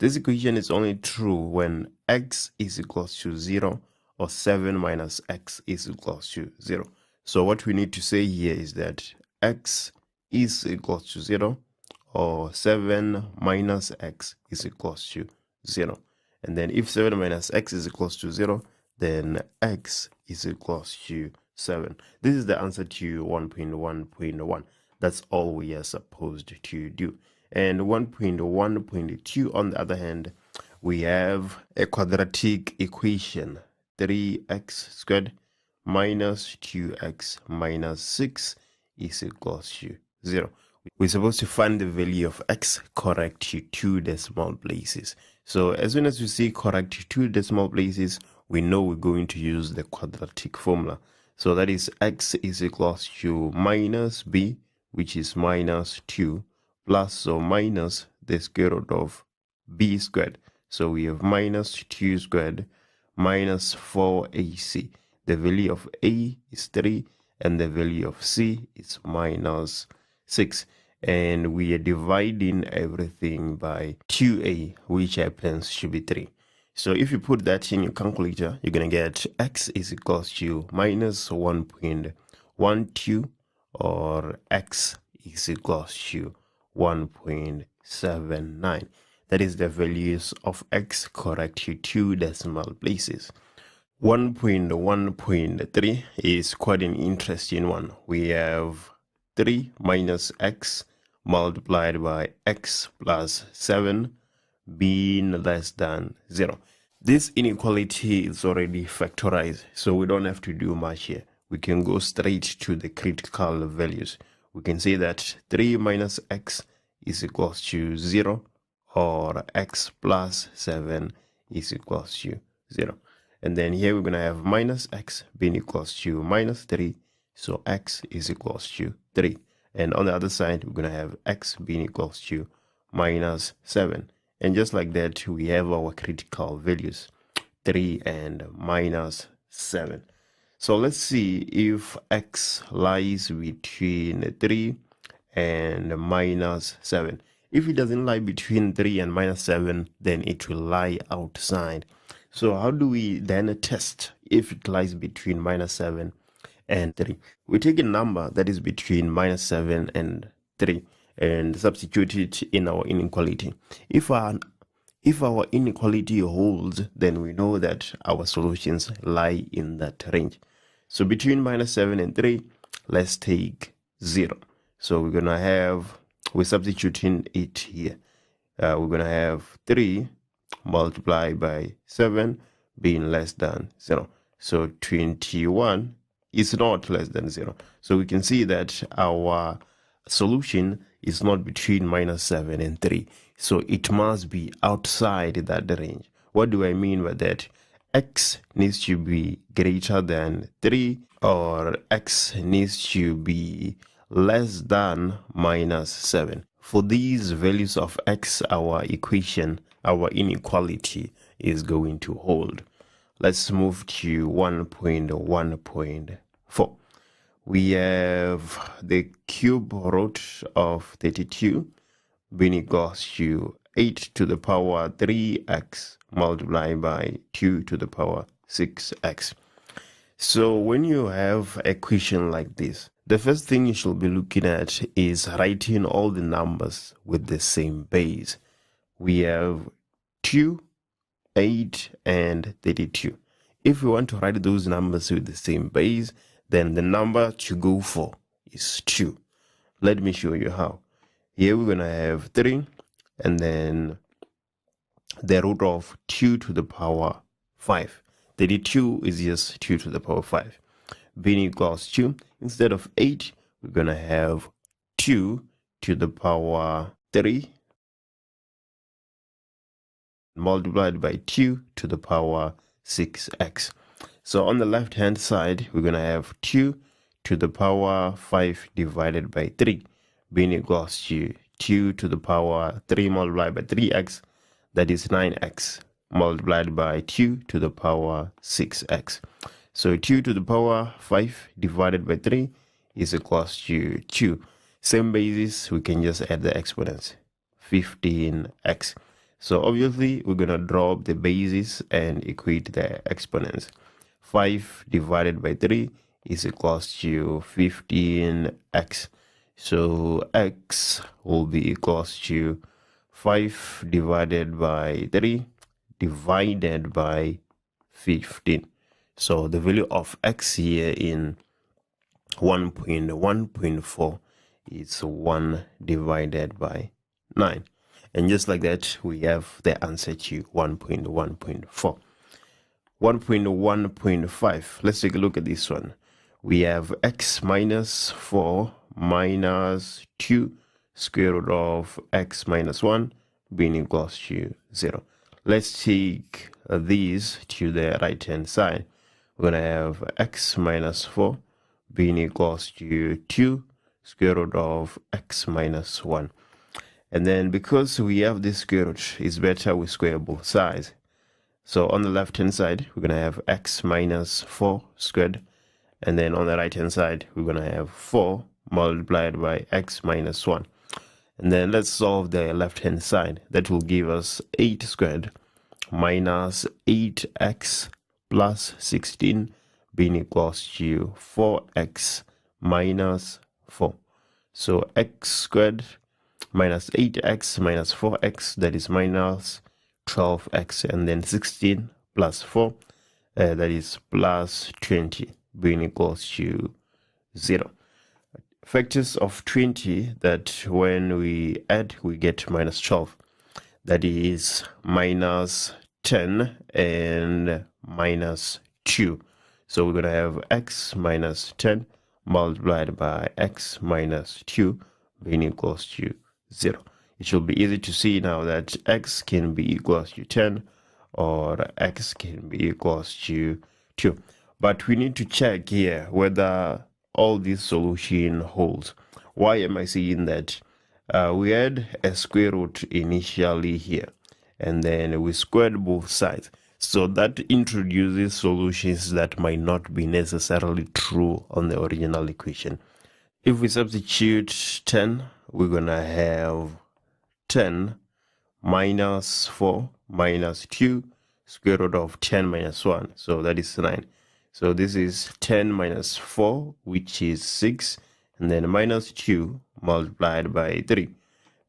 This equation is only true when x is equals to 0 or 7 minus x is equals to 0. So what we need to say here is that x is equals to 0 or 7 minus x is equals to 0. And then if 7 minus x is equals to 0, then x is equals to 7. This is the answer to 1.1.1. That's all we are supposed to do. And 1.1.2, on the other hand, we have a quadratic equation, 3x squared minus 2x minus 6 is equals to 0. We're supposed to find the value of x correct to 2 decimal places. So as soon as we see correct to 2 decimal places, we know we're going to use the quadratic formula. So that is x is equals to minus b, which is minus 2, plus or minus the square root of b squared. So we have minus 2 squared minus 4ac. The value of a is 3 and the value of c is minus 6. And we are dividing everything by 2a, which happens to be 3. So if you put that in your calculator, you're going to get x is equals to minus 1.12 or x is equals to 1.79. That is the values of x correct to 2 decimal places. 1.1.3 is quite an interesting one. We have 3 minus x multiplied by x plus 7 being less than 0. This inequality is already factorized, so we don't have to do much here. We can go straight to the critical values. We can say that 3 minus x is equals to 0 or x plus 7 is equals to 0. And then here we're going to have minus x being equals to minus 3, so x is equals to 3. And on the other side, we're going to have x being equals to minus 7. And just like that, we have our critical values, 3 and minus 7. So let's see if x lies between 3 and minus 7. If it doesn't lie between 3 and minus 7, then it will lie outside. So how do we then test if it lies between minus 7 and 3? We take a number that is between minus 7 and 3 and substitute it in our inequality. If our inequality holds, then we know that our solutions lie in that range. So between minus 7 and 3, let's take 0. So we're substituting it here. We're going to have 3 multiplied by 7 being less than 0. So 21 is not less than 0. So we can see that our solution is not between minus 7 and 3. So it must be outside that range. What do I mean by that? X needs to be greater than 3 or x needs to be less than minus 7. For these values of x, our equation, our inequality is going to hold. Let's move to 1.1.4. We have the cube root of 32 being equals to 8 to the power 3x multiplied by 2 to the power 6x. So when you have an equation like this, the first thing you should be looking at is writing all the numbers with the same base. We have 2, 8, and 32. If we want to write those numbers with the same base, then the number to go for is 2. Let me show you how. Here we're going to have 3, and then the root of 2 to the power 5. 32 is just 2 to the power 5. Being equals to, instead of 8, we're going to have 2 to the power 3 multiplied by 2 to the power 6x. So on the left hand side, we're going to have 2 to the power 5 divided by 3 being equals to 2 to the power 3 multiplied by 3x, that is 9x, multiplied by 2 to the power 6x. So 2 to the power 5 divided by 3 is equals to 2. Same basis, we can just add the exponents, 15x. So obviously we're going to drop the bases and equate the exponents. 5 divided by 3 is equals to 15x. So x will be equals to 5 divided by 3 divided by 15. So the value of x here in 1.1.4 is 1 divided by 9. And just like that, we have the answer to 1.1.4. 1.1.5, let's take a look at this one. We have x minus 4 minus 2 square root of x minus 1 being equals to 0. Let's take these to the right hand side. We're going to have x minus 4 being equals to 2 square root of x minus 1. And then because we have this square root, it's better we square both sides. So on the left hand side, we're going to have x minus 4 squared. And then on the right hand side, we're going to have 4 multiplied by x minus 1. And then let's solve the left hand side. That will give us 8 squared minus 8x plus 16 being equals to 4x minus 4. So x squared minus 8x minus 4x, that is minus 12x, and then 16 plus 4, that is plus 20 being equals to 0. Factors of 20 that when we add we get minus 12, that is minus 10 and minus 2. So we're going to have x minus 10 multiplied by x minus 2 being equals to 0. It should be easy to see now that x can be equals to 10 or x can be equals to 2. But we need to check here whether all this solution holds. Why am I saying that? We had a square root initially here, and then we squared both sides. So that introduces solutions that might not be necessarily true on the original equation. If we substitute 10, we're going to have 10 minus 4 minus 2 square root of 10 minus 1. So that is 9. So this is 10 minus 4, which is 6, and then minus 2 multiplied by 3.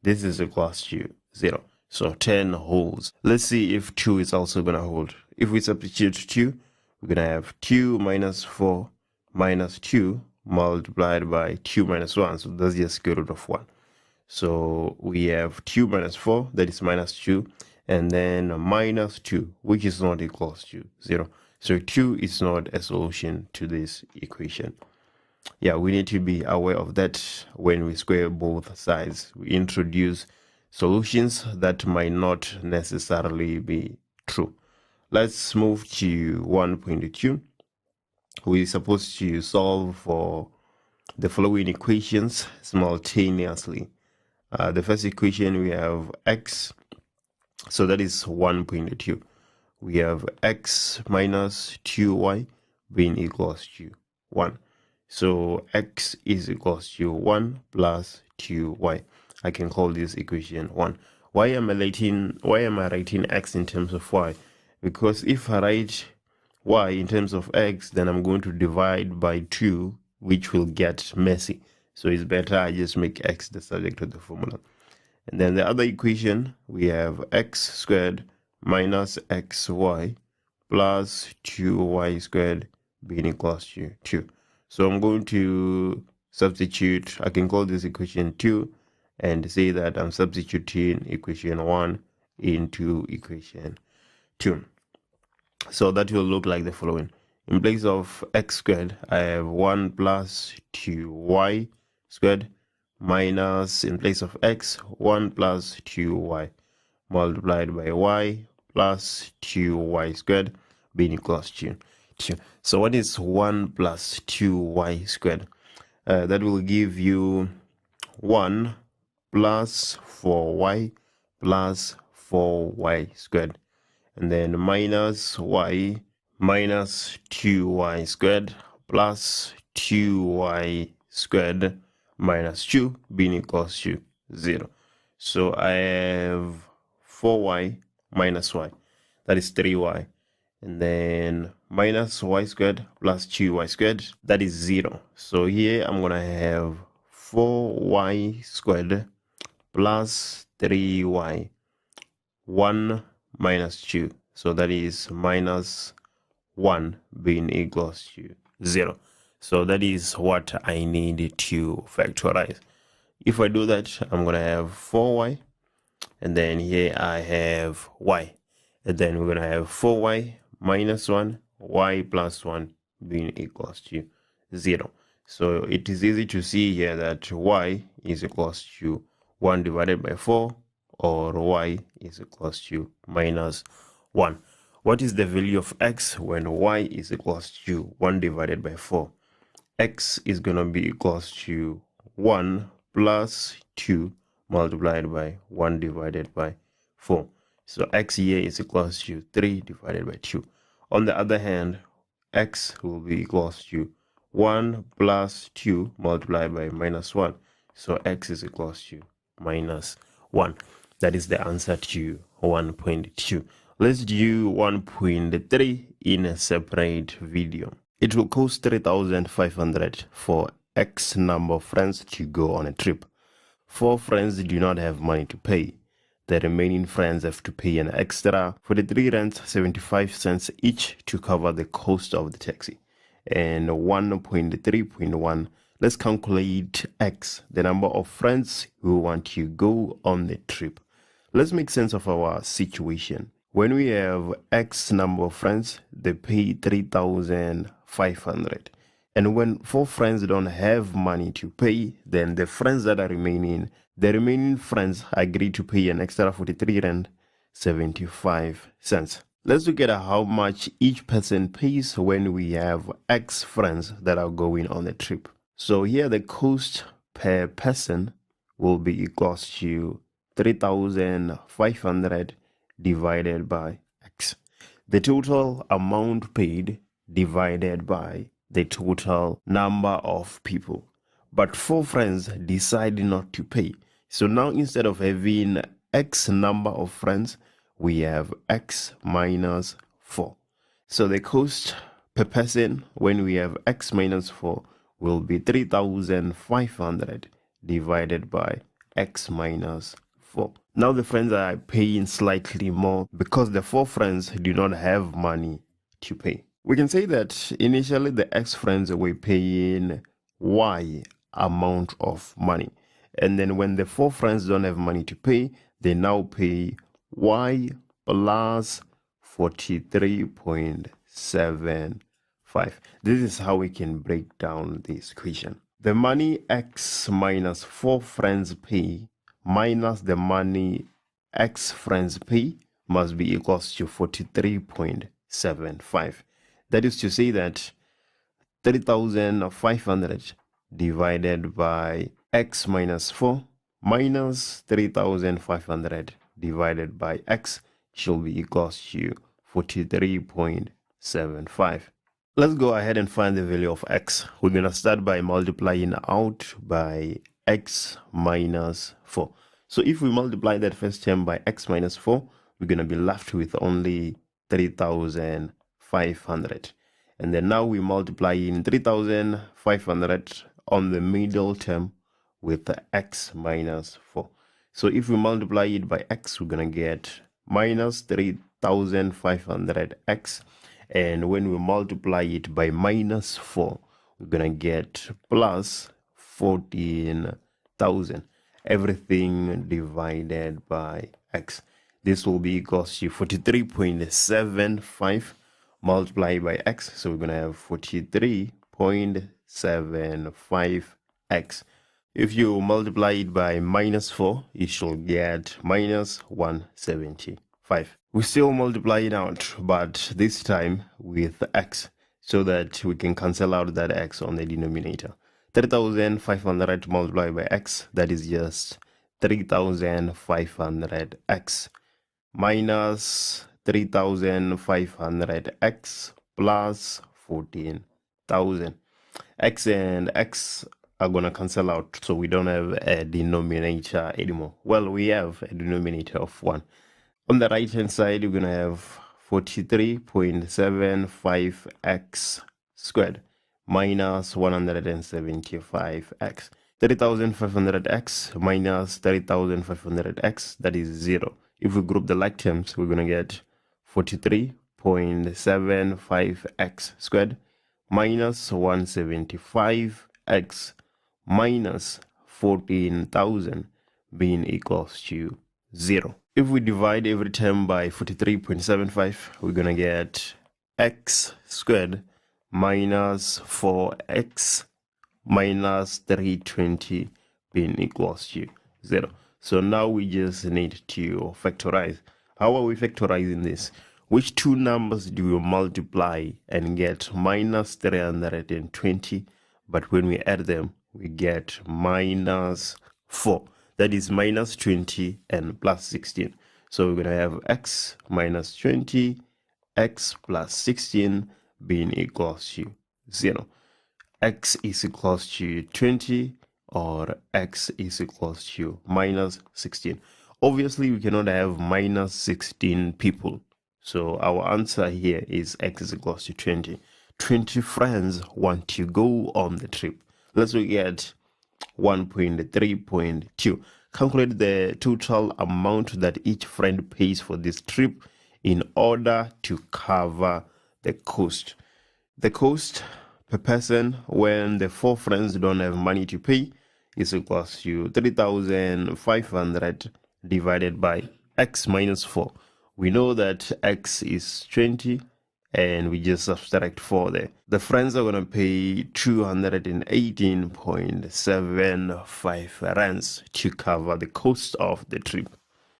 This is equals to 0. So 10 holds. Let's see if 2 is also going to hold. If we substitute 2, we're going to have 2 minus 4 minus 2 multiplied by 2 minus 1. So that's just square root of 1. So we have 2 minus 4, that is minus 2, and then minus 2, which is not equals to 0. So 2 is not a solution to this equation. Yeah, we need to be aware of that when we square both sides. We introduce solutions that might not necessarily be true. Let's move to 1.2. We're supposed to solve for the following equations simultaneously. The first equation, we have x, so that is 1.2. We have x minus 2y being equals to 1. So x is equals to 1 plus 2y. I can call this equation 1. Why am I writing x in terms of y? Because if I write y in terms of x, then I'm going to divide by 2, which will get messy. So it's better I just make x the subject of the formula. And then the other equation, we have x squared minus xy plus 2y squared being equals to 2. So I'm going to substitute. I can call this equation 2 and say that I'm substituting equation 1 into equation 2. So that will look like the following. In place of x squared, I have 1 plus 2y squared minus, in place of x, 1 plus 2y multiplied by y plus 2y squared being equals to 2. So what is 1 plus 2y squared? That will give you 1 plus 4y plus 4y squared, and then minus y minus 2y squared plus 2y squared minus 2 being equals to 0. So I have 4y minus y. That is 3y. And then minus y squared plus 2y squared, that is 0. So here I'm going to have 4y squared plus 3y, 1 minus 2. So that is minus 1 being equals to 0. So that is what I need to factorize. If I do that, I'm going to have 4y, and then here I have y. And then we're going to have 4y minus 1, y plus 1 being equals to 0. So it is easy to see here that y is equals to 1 divided by 4, or y is equals to minus 1. What is the value of x when y is equals to 1 divided by 4? X is going to be equals to 1 plus 2 multiplied by 1 divided by 4. So x here is equals to 3 divided by 2. On the other hand, x will be equals to 1 plus 2 multiplied by minus 1. So x is equals to minus 1. That is the answer to 1.2. Let's do 1.3 in a separate video. It will cost 3,500 for X number of friends to go on a trip. 4 friends do not have money to pay. The remaining friends have to pay an extra 43 rand 75 cents each to cover the cost of the taxi. And 1.3.1, let's calculate X, the number of friends who want to go on the trip. Let's make sense of our situation. When we have X number of friends, they pay 3,500. And when 4 friends don't have money to pay, then the friends that are remaining, the remaining friends agree to pay an extra 43 rand 75 cents. Let's look at how much each person pays when we have X friends that are going on the trip. So here the cost per person will be equals to 3,500 divided by X. The total amount paid divided by the total number of people. But 4 friends decided not to pay. So now instead of having X number of friends, we have X minus 4. So the cost per person when we have X minus 4 will be 3,500 divided by X minus 4. Now the friends are paying slightly more because the 4 friends do not have money to pay. We can say that initially the X friends were paying Y amount of money. And then when the 4 friends don't have money to pay, they now pay Y plus 43.75. This is how we can break down this equation. The money X minus 4 friends pay minus the money X friends pay must be equals to 43.75. That is to say that 3,500 divided by X minus 4 minus 3,500 divided by X should be equals to 43.75. Let's go ahead and find the value of X. We're going to start by multiplying out by X minus 4. So if we multiply that first term by X minus 4, we're going to be left with only 3,500. And then now we multiply in 3,500 on the middle term with the X minus 4. So if we multiply it by X, we're going to get minus 3,500X. And when we multiply it by minus 4, we're going to get plus 14,000. Everything divided by X. This will be equals to 43.75 multiplied by X. So we're going to have 43.75X. If you multiply it by minus 4, you should get minus 175. We still multiply it out, but this time with X, so that we can cancel out that X on the denominator. 3,500 multiplied by X, that is just 3,500X minus 3,500X plus 14,000. X and X are going to cancel out, so we don't have a denominator anymore. Well, we have a denominator of 1. On the right hand side, we're going to have 43.75x squared minus 175x. 30,500x minus 30,500x, that is 0. If we group the like terms, we're going to get 43.75x squared minus 175x minus 14,000 being equals to 0. If we divide every term by 43.75, we're going to get x squared minus 4x minus 320 being equals to 0. So now we just need to factorize. How are we factorizing this? Which two numbers do we multiply and get minus 320? But when we add them, we get minus 4. That is minus 20 and plus 16. So we're going to have x minus 20, x plus 16 being equals to 0. X is equals to 20 or x is equals to minus 16. Obviously, we cannot have minus 16 people. So our answer here is x is equals to 20. 20 friends want to go on the trip. Let's look at 1.3.2. Calculate the total amount that each friend pays for this trip in order to cover the cost. The cost per person when the 4 friends don't have money to pay is equals to 3,500 divided by x minus 4. We know that x is 20 and we just subtract 4 there. The friends are going to pay 218.75 rands to cover the cost of the trip.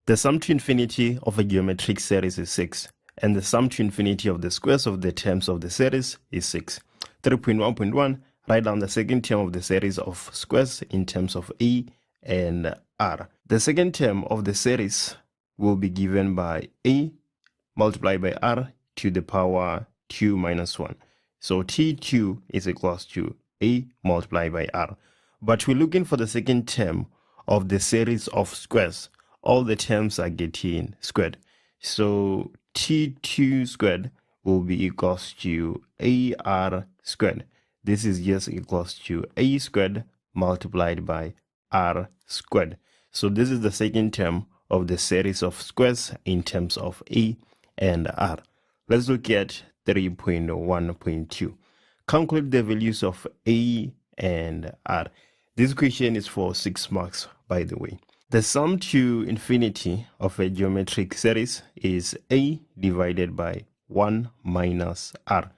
The sum to infinity of a geometric series is 6, and the sum to infinity of the squares of the terms of the series is 6. 3.1.1, write down the second term of the series of squares in terms of a and r. The second term of the series will be given by a multiplied by r to the power 2 minus 1. So t2 is equals to a multiplied by r. But we're looking for the second term of the series of squares. All the terms are getting squared. So t2 squared will be equals to ar squared. This is just equals to a squared multiplied by r squared. So this is the second term of the series of squares in terms of a and r. Let's look at 3.1.2. Calculate the values of a and r. This question is for 6 marks, by the way. The sum to infinity of a geometric series is a divided by 1 minus r.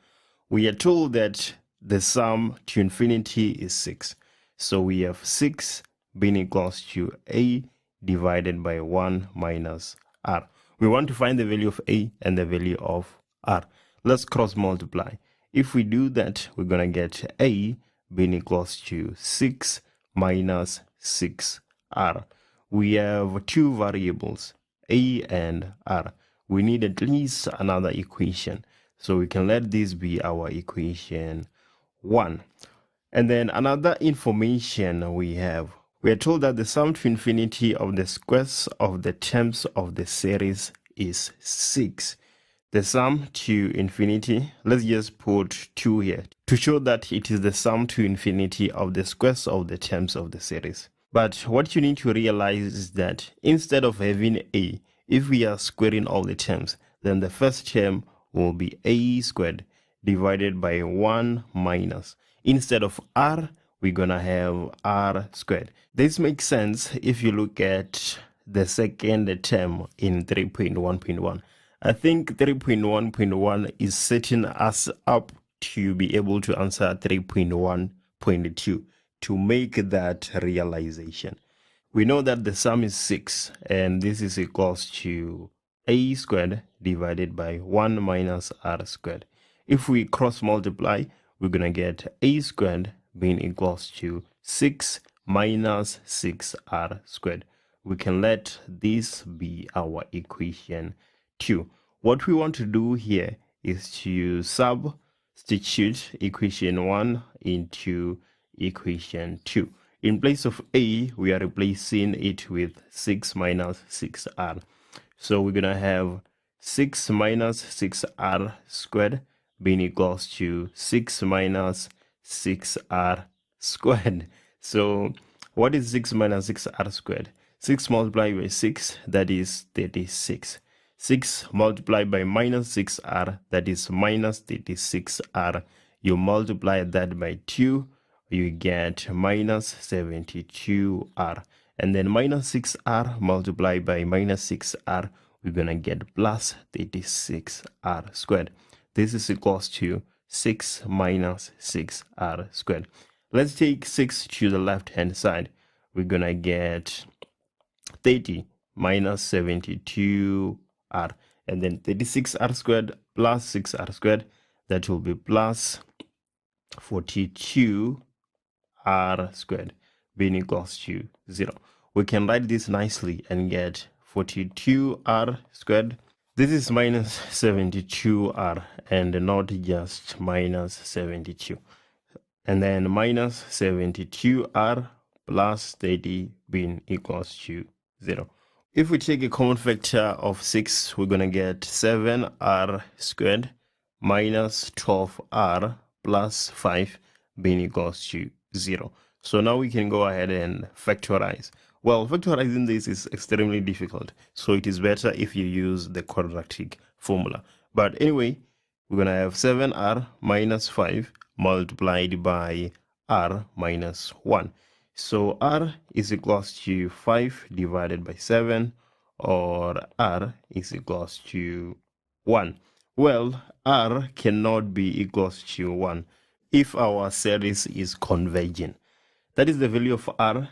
We are told that the sum to infinity is 6. So we have 6 being equals to a divided by 1 minus r. We want to find the value of a and the value of r. Let's cross multiply. If we do that, we're going to get a being equals to 6 minus 6r. We have 2 variables, a and r. We need at least another equation. So we can let this be our equation 1. And then another information we are told that the sum to infinity of the squares of the terms of the series is 6. The sum to infinity, let's just put 2 here to show that it is the sum to infinity of the squares of the terms of the series. But what you need to realize is that instead of having a, if we are squaring all the terms, then the first term will be a squared divided by 1 minus. Instead of r, we're going to have r squared. This makes sense if you look at the second term in 3.1.1. I think 3.1.1 is setting us up to be able to answer 3.1.2 to make that realization. We know that the sum is 6, and this is equals to a squared divided by 1 minus r squared. If we cross multiply, we're going to get a squared being equals to 6 minus 6r squared. We can let this be our equation 2. What we want to do here is to substitute equation 1 into equation 2. In place of a, we are replacing it with 6 minus 6r. So we're going to have 6 minus 6r squared being equals to 6 minus 6r squared. So what is 6 minus 6r squared? 6 multiplied by 6, that is 36. 6 multiplied by minus 6r, that is minus 36r. You multiply that by 2, you get minus 72r. And then minus 6r multiplied by minus 6r, we're going to get plus 36r squared. This is equals to 6 minus 6r squared. Let's take 6 to the left hand side. We're going to get 30 minus 72r, and then 36r squared plus 6r squared, that will be plus 42r squared being equals to 0. We can write this nicely and get 42r squared. This is minus 72r and not just minus 72. And then minus 72r plus 30 being equals to 0. If we take a common factor of 6, we're going to get 7r squared minus 12r plus 5 being equals to 0. So now we can go ahead and factorize. Well, factorizing this is extremely difficult, so it is better if you use the quadratic formula. But anyway, we're going to have 7r minus 5 multiplied by r minus 1. So r is equals to 5 divided by 7, or r is equals to 1. Well, r cannot be equals to 1 if our series is converging. That is the value of r.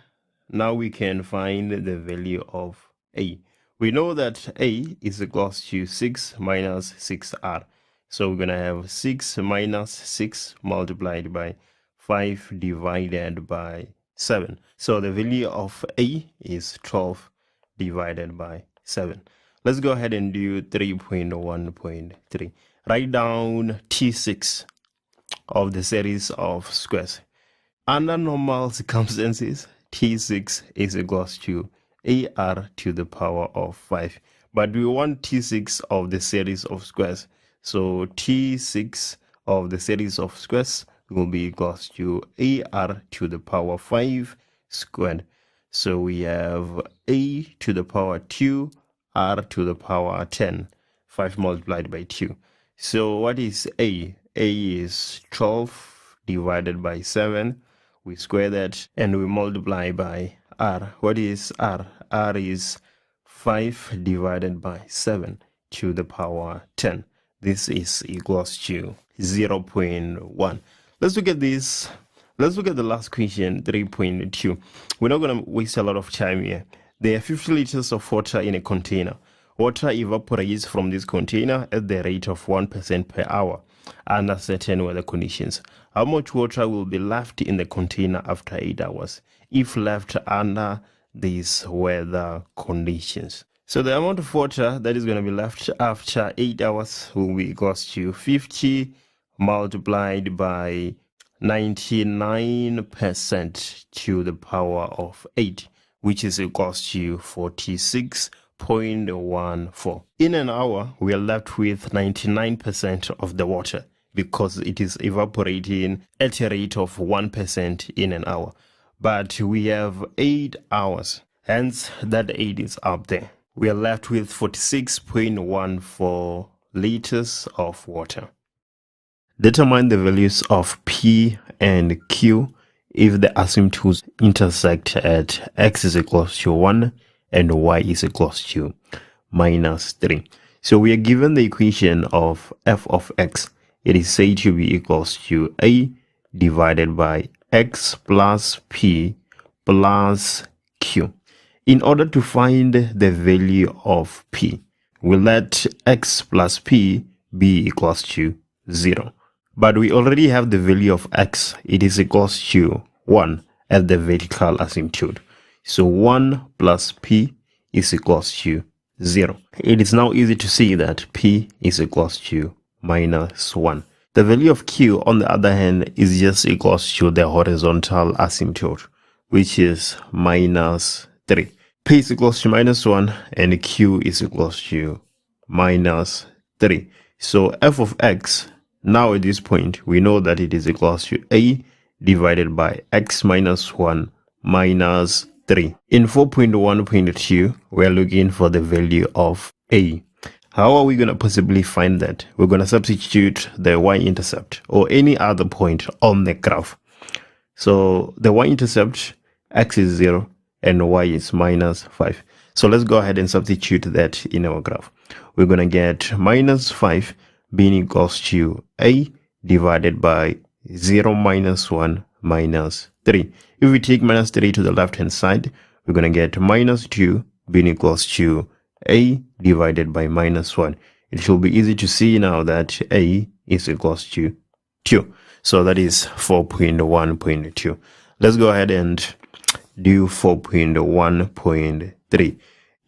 Now we can find the value of a. We know that a is equals to 6 minus 6r. So we're going to have 6 minus 6 multiplied by 5 divided by 7. So the value of a is 12 divided by 7. Let's go ahead and do 3.1.3. Write down T6 of the series of squares. Under normal circumstances, T6 is equals to AR to the power of 5. But we want T6 of the series of squares. So T6 of the series of squares will be equals to AR to the power 5 squared. So we have A to the power 2, R to the power 10, 5 multiplied by 2. So what is A? A is 12 divided by 7. We square that and we multiply by R. What is R? R is 5 divided by 7 to the power 10. This is equals to 0.1. Let's look at this. Let's look at the last question, 3.2. We're not going to waste a lot of time here. There are 50 liters of water in a container. Water evaporates from this container at the rate of 1% per hour under certain weather conditions. How much water will be left in the container after 8 hours if left under these weather conditions? So the amount of water that is going to be left after 8 hours will be equals to 50 multiplied by 99% to the power of 8, which is equals to 46.14. In an hour, we are left with 99% of the water because it is evaporating at a rate of 1% in an hour. But we have 8 hours, hence that 8 is up there. We are left with 46.14 liters of water. Determine the values of P and Q if the asymptotes intersect at x is equals to 1 and y is equals to minus 3. So we are given the equation of f of x. It is said to be equals to a divided by x plus p plus q. In order to find the value of p, we let x plus p be equals to 0. But we already have the value of x. It is equals to 1 at the vertical asymptote. So 1 plus p is equals to 0. It is now easy to see that p is equals to minus 1. The value of q, on the other hand, is just equals to the horizontal asymptote, which is minus 3. P is equals to -1 and Q is equals to -3. So f of x, now at this point, we know that it is equals to a divided by x minus 1 minus 3. In 4.1.2, we are looking for the value of a. How are we going to possibly find that? We're going to substitute the y-intercept or any other point on the graph. So the y-intercept, x is 0 and y is -5. So let's go ahead and substitute that in our graph. We're going to get -5 being equals to a divided by 0 minus 1 minus 3. If we take -3 to the left hand side, we're going to get -2 being equals to a divided by -1. It should be easy to see now that a is equals to 2. So that is 4.1.2. Let's go ahead and do 4.1.3.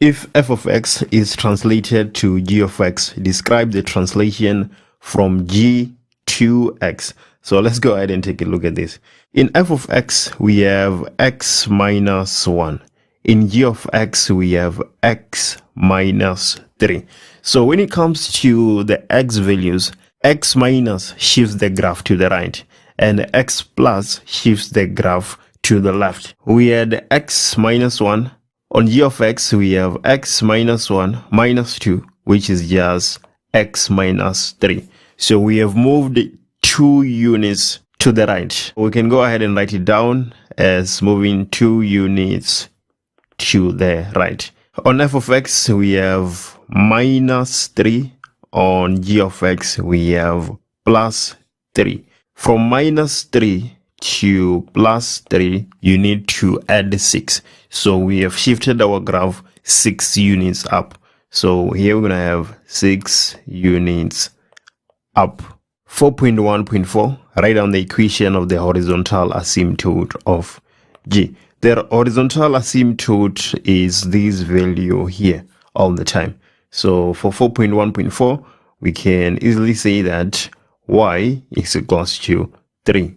If f of x is translated to g of x, describe the translation from g to x. So let's go ahead and take a look at this. In f of x, we have x minus 1. In g of x, we have x minus 3. So when it comes to the x values, x minus shifts the graph to the right and x plus shifts the graph to the left. We had x minus 1. On g of x, we have x minus 1 minus 2, which is just x minus 3. So we have moved 2 units to the right. We can go ahead and write it down as moving 2 units to the right. On f of x, we have -3. On g of x, we have +3. From -3 to +3, you need to add 6. So we have shifted our graph 6 units up. So here we're going to have 6 units up. 4.1.4, write down the equation of the horizontal asymptote of g. The horizontal asymptote is this value here all the time. So for 4.1.4, we can easily say that y is equals to 3.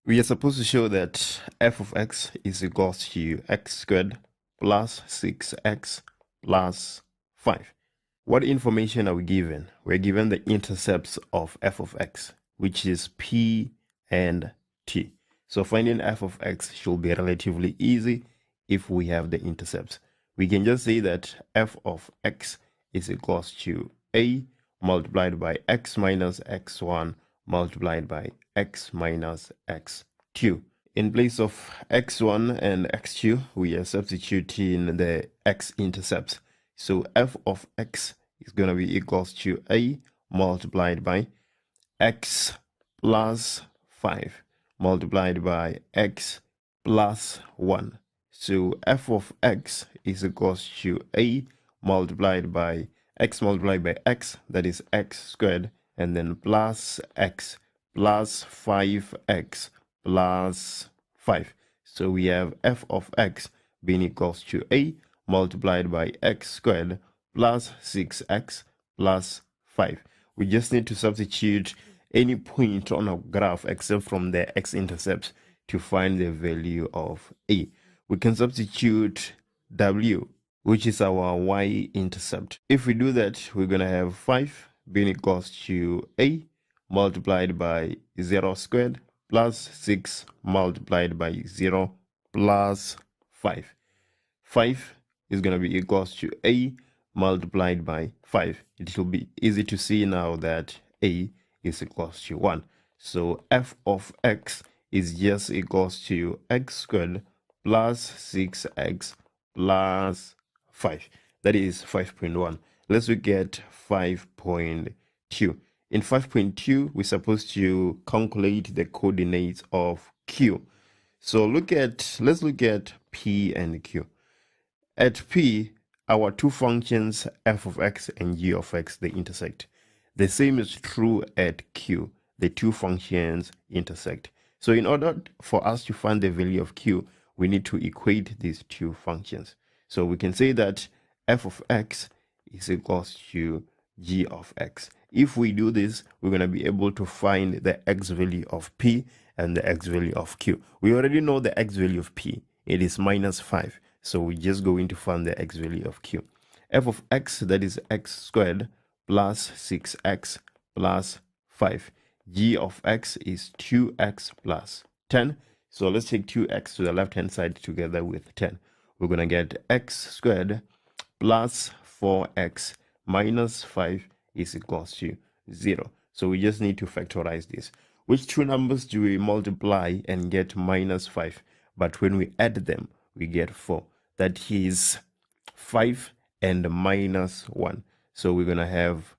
We are supposed to show that f of x is equals to x squared plus 6x plus 5. What information are we given? We're given the intercepts of f of x, which is p and t. So finding f of x should be relatively easy if we have the intercepts. We can just say that f of x is equals to a multiplied by x minus x1 multiplied by x minus x2. In place of x1 and x2, we are substituting the x-intercepts. So f of x is going to be equals to a multiplied by x plus 5 multiplied by x plus 1. So f of x is equals to a multiplied by x, that is x squared, and then plus x plus 5x plus 5. So we have f of x being equals to a multiplied by x squared plus 6x plus 5. We just need to substitute any point on our graph except from the x-intercepts to find the value of a. We can substitute w, which is our y-intercept. If we do that, we're going to have 5 being equals to a multiplied by 0 squared plus 6 multiplied by 0 plus 5. 5 is going to be equals to a multiplied by 5. It will be easy to see now that a is equals to 1. So f of x is just equals to x squared plus 6x plus 5. That is 5.1. Let's look at 5.2. In 5.2, we're supposed to calculate the coordinates of q. So let's look at p and q. At p, our two functions f of x and g of x, they intersect. The same is true at q. The two functions intersect. So in order for us to find the value of q, we need to equate these two functions. So we can say that f of x is equals to g of x. If we do this, we're going to be able to find the x value of p and the x value of q. We already know the x value of p. It is -5. So we're just going to find the x value of q. F of x, that is x squared plus 6x plus 5. G of x is 2x plus 10. So let's take 2x to the left-hand side together with 10. We're going to get x squared plus 4x minus 5 is equals to 0. So we just need to factorize this. Which two numbers do we multiply and get minus 5? But when we add them, we get 4. That is 5 and minus 1. So we're going to have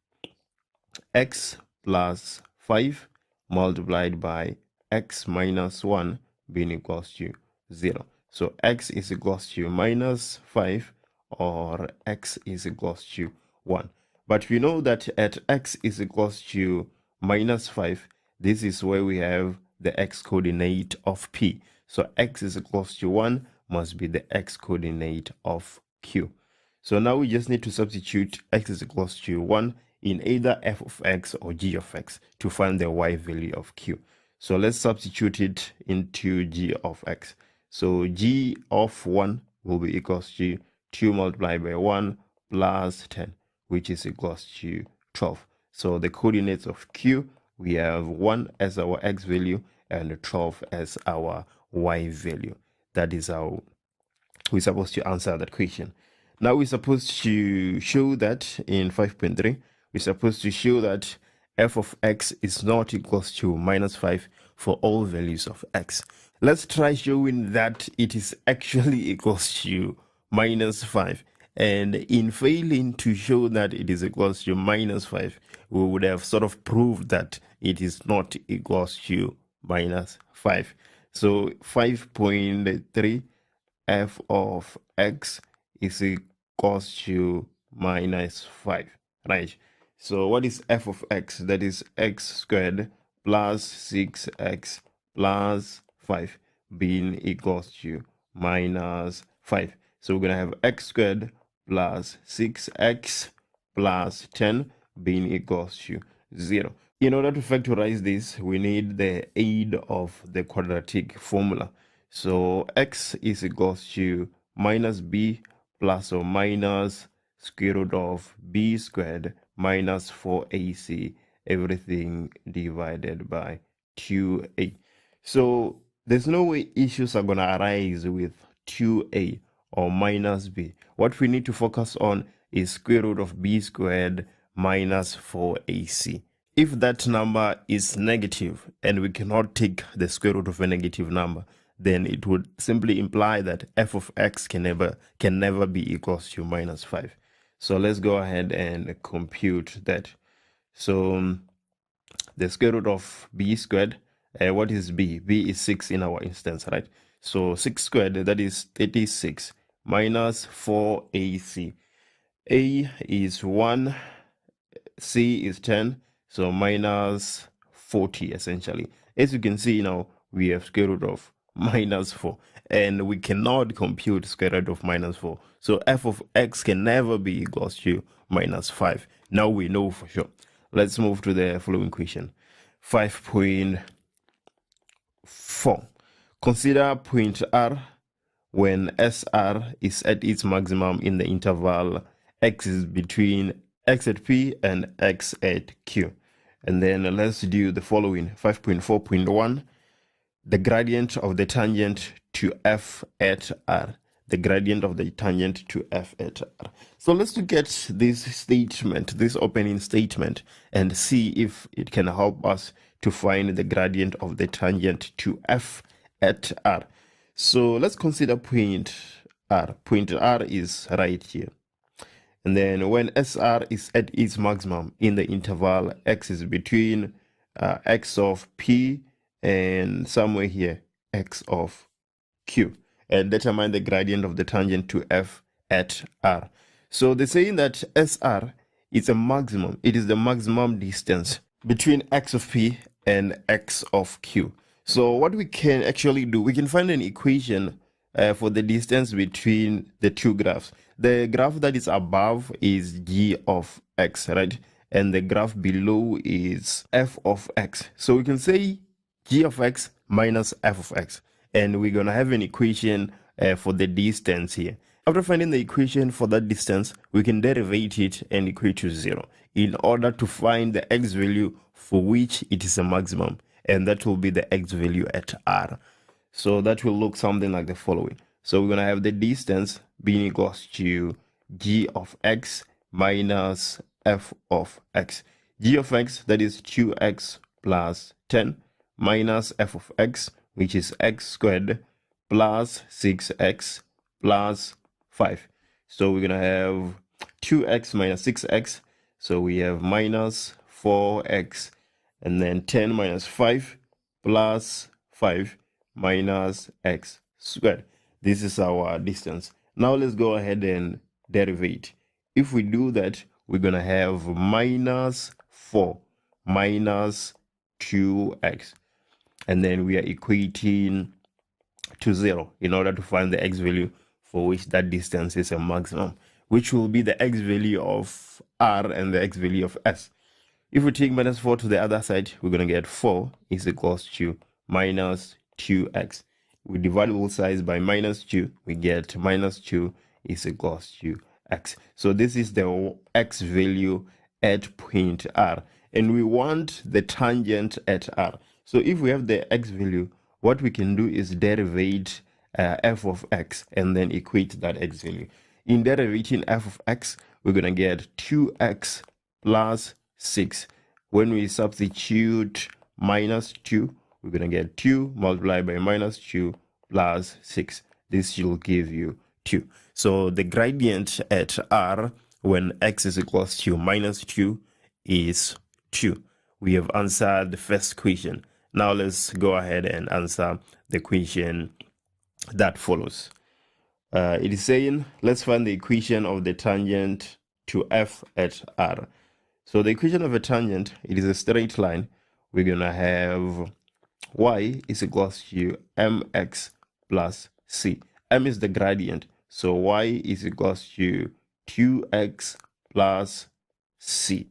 x plus 5 multiplied by x minus 1 being equals to 0. So x is equals to minus 5 or x is equals to 1. But we know that at x is equals to minus 5, this is where we have the x coordinate of p. So x is equals to 1 must be the x coordinate of q. So now we just need to substitute x is equals to 1 in either f of x or g of x to find the y value of q. So let's substitute it into g of x. So g of 1 will be equals to 2 multiplied by 1 plus 10, which is equals to 12. So the coordinates of q, we have 1 as our x value and 12 as our y value. That is how we're supposed to answer that question. Now we're supposed to show that in 5.3, we're supposed to show that f of x is not equals to minus 5 for all values of x. Let's try showing that it is actually equals to minus 5. And in failing to show that it is equals to minus 5, we would have sort of proved that it is not equals to minus 5. So 5.3 f of x is equals to minus 5, right? So what is f of x? That is x squared plus 6x plus 5 being equals to minus 5. So we're going to have x squared plus 6x plus 10 being equals to 0. In order to factorize this, we need the aid of the quadratic formula. So x is equals to minus b plus or minus square root of b squared minus 4ac, everything divided by 2a. So there's no way issues are going to arise with 2a or minus b. What we need to focus on is square root of b squared minus 4ac. If that number is negative and we cannot take the square root of a negative number, then it would simply imply that f of x can never be equals to minus 5. So let's go ahead and compute that. So the square root of b squared, what is b? B is 6 in our instance, right? So 6 squared, that is 36 minus 4ac. A is 1, c is 10, so minus 40 essentially. As you can see now, we have square root of minus 4, and we cannot compute square root of minus 4. So f of x can never be equals to minus 5. Now we know for sure. Let's move to the following question. 5.4. Consider point R when SR is at its maximum in the interval x is between x at p and x at q. And then let's do the following. 5.4.1. The gradient of the tangent to f at r. The gradient of the tangent to f at r. So let's look at this statement, this opening statement, and see if it can help us to find the gradient of the tangent to f at r. So let's consider point r. Point r is right here. And then when SR is at its maximum in the interval x is between x of p and somewhere here x of q, and determine the gradient of the tangent to f at r. So they're saying that SR is a maximum. It is the maximum distance between x of p and x of q. So what we can actually do, we can find an equation for the distance between the two graphs. The graph that is above is g of x, right? And the graph below is f of x. So we can say g of x minus f of x. And we're going to have an equation for the distance here. After finding the equation for that distance, we can derivate it and equate to 0 in order to find the x value for which it is a maximum, and that will be the x value at r. So that will look something like the following. So we're going to have the distance being equals to g of x minus f of x. G of x, that is 2x plus 10, minus f of x, which is x squared, plus 6x plus 5. So we're going to have 2x minus 6x. So we have minus 4x, and then 10 minus 5 plus 5 minus x squared. This is our distance. Now let's go ahead and derivate. If we do that, we're going to have minus 4 minus 2x. And then we are equating to 0 in order to find the x value for which that distance is a maximum, which will be the x value of r and the x value of s. If we take minus 4 to the other side, we're going to get 4 is equals to minus 2x. We divide both sides by minus 2, we get minus 2 is equals to x. So this is the x value at point r, and we want the tangent at r. So if we have the x value, what we can do is derivate f of x and then equate that x value. In derivating f of x, we're going to get 2x plus 6. When we substitute minus 2, we're going to get 2 multiplied by minus 2 plus 6. This will give you 2. So the gradient at r when x is equals to minus 2 is 2. We have answered the first question. Now let's go ahead and answer the question that follows. It is saying, let's find the equation of the tangent to f at r. So the equation of a tangent, it is a straight line. We're going to have y is equals to mx plus c. M is the gradient, so y is equals to 2x plus c.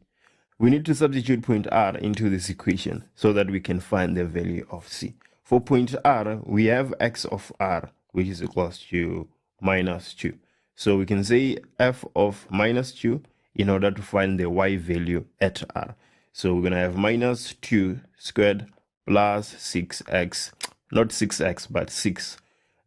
We need to substitute point r into this equation so that we can find the value of c. For point r, we have x of r, which is equals to minus 2. So we can say f of minus 2 in order to find the y value at r. So we're going to have minus 2 squared plus 6x, not 6x, but 6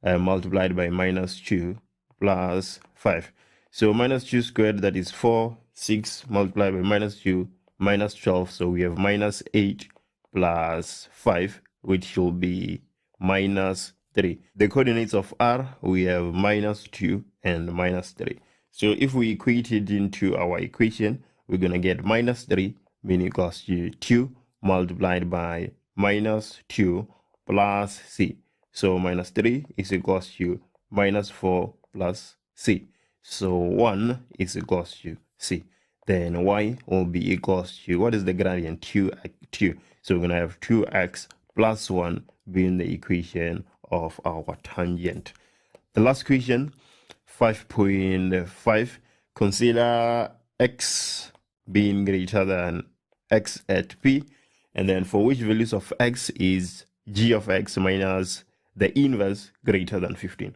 multiplied by minus 2 plus 5. So minus 2 squared, that is 4, 6 multiplied by minus 2, minus 12. So we have minus 8 plus 5, which will be minus 3. The coordinates of r, we have minus 2 and minus 3. So if we equate it into our equation, we're going to get minus 3 being equals to 2 multiplied by minus 2 plus c. So minus 3 is equals to minus 4 plus c. So 1 is equals to c. Then y will be equals to, what is the gradient? 2. So we're going to have 2x plus 1 being the equation of our tangent. The last question, 5.5. Consider x being greater than x at p, and then for which values of x is g of x minus the inverse greater than 15.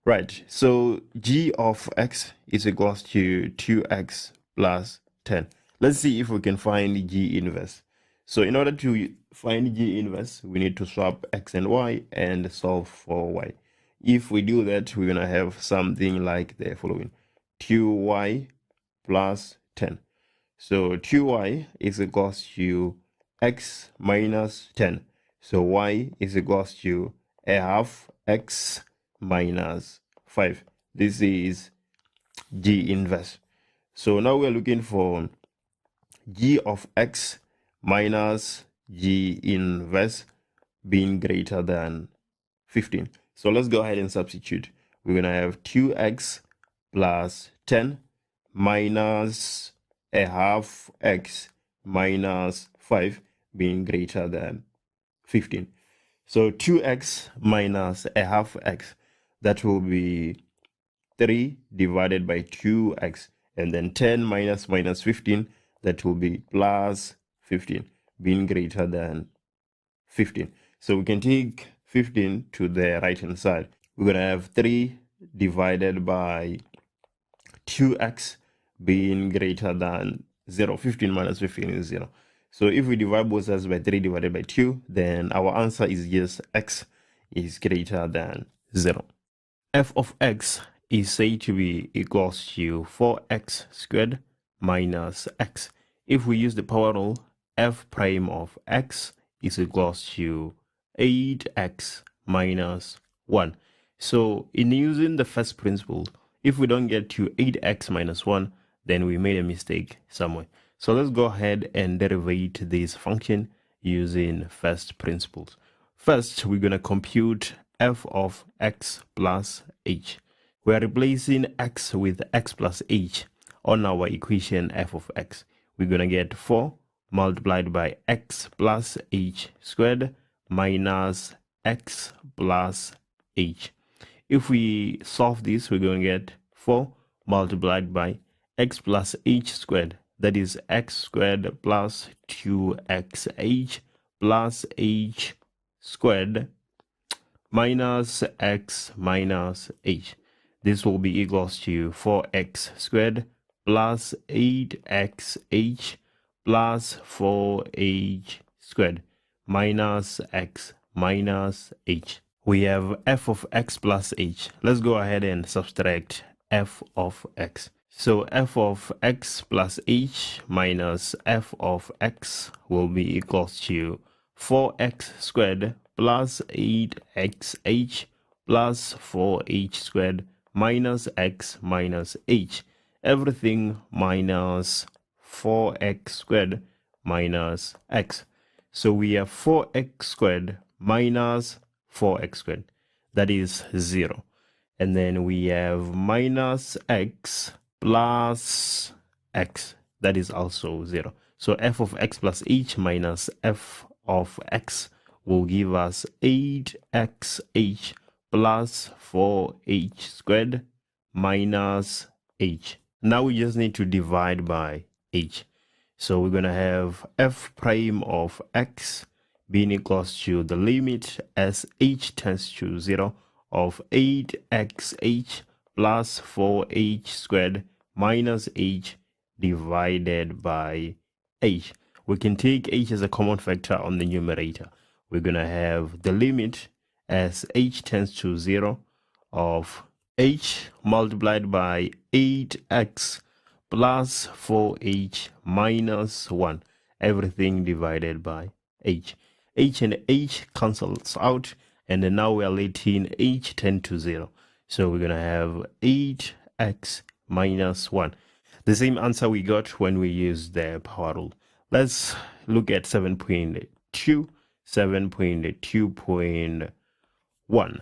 Right, so g of x is equals to 2x plus 10. Let's see if we can find g inverse. So in order to find g inverse, we need to swap x and y and solve for y. If we do that, we're going to have something like the following: 2y plus 10. So 2y is equals to x minus 10. So y is equals to a half x minus 5. This is g inverse. So now we're looking for g of x minus g inverse being greater than 15. So let's go ahead and substitute. We're going to have 2x plus 10 minus a half x minus 5 being greater than 15. So 2x minus a half x, that will be 3 divided by 2x, and then 10 minus 15, that will be plus 15 being greater than 15. So we can take 15 to the right hand side. we're going to have 3 divided by 2x being greater than 0. 15 minus 15 is 0. So if we divide both sides by 3 divided by 2, then our answer is yes, x is greater than 0. F of x is said to be equals to 4x squared minus x. If we use the power rule, f prime of x is equals to 8x minus 1. So in using the first principle, if we don't get to 8x minus 1, then we made a mistake somewhere. So let's go ahead and derivate this function using first principles. First, we're going to compute f of x plus h. We are replacing x with x plus h on our equation f of x. We're going to get 4 multiplied by x plus h squared minus x plus h. If we solve this, we're going to get 4 multiplied by x plus h squared. That is x squared plus 2xh plus h squared minus x minus h. This will be equals to 4x squared plus 8xh plus 4h squared minus x minus h. We have f of x plus h. Let's go ahead and subtract f of x. So f of x plus h minus f of x will be equals to 4x squared plus 8xh plus 4h squared minus x minus h. Everything minus 4x squared minus x. So we have 4x squared minus 4x squared. That is 0. And then we have minus x plus x. That is also 0. So f of x plus h minus f of x will give us 8xh plus 4h squared minus h. Now we just need to divide by h. So we're going to have f prime of x being equals to the limit as h tends to 0 of 8xh plus 4h squared minus h divided by h. We can take h as a common factor on the numerator. We're going to have the limit as h tends to 0 of h multiplied by 8x plus 4h minus 1. Everything divided by h. H and h cancels out, and then now we are letting h tend to 0. So we're going to have 8x minus 1. The same answer we got when we used the power rule. Let's look at 7.2. 7.2.1.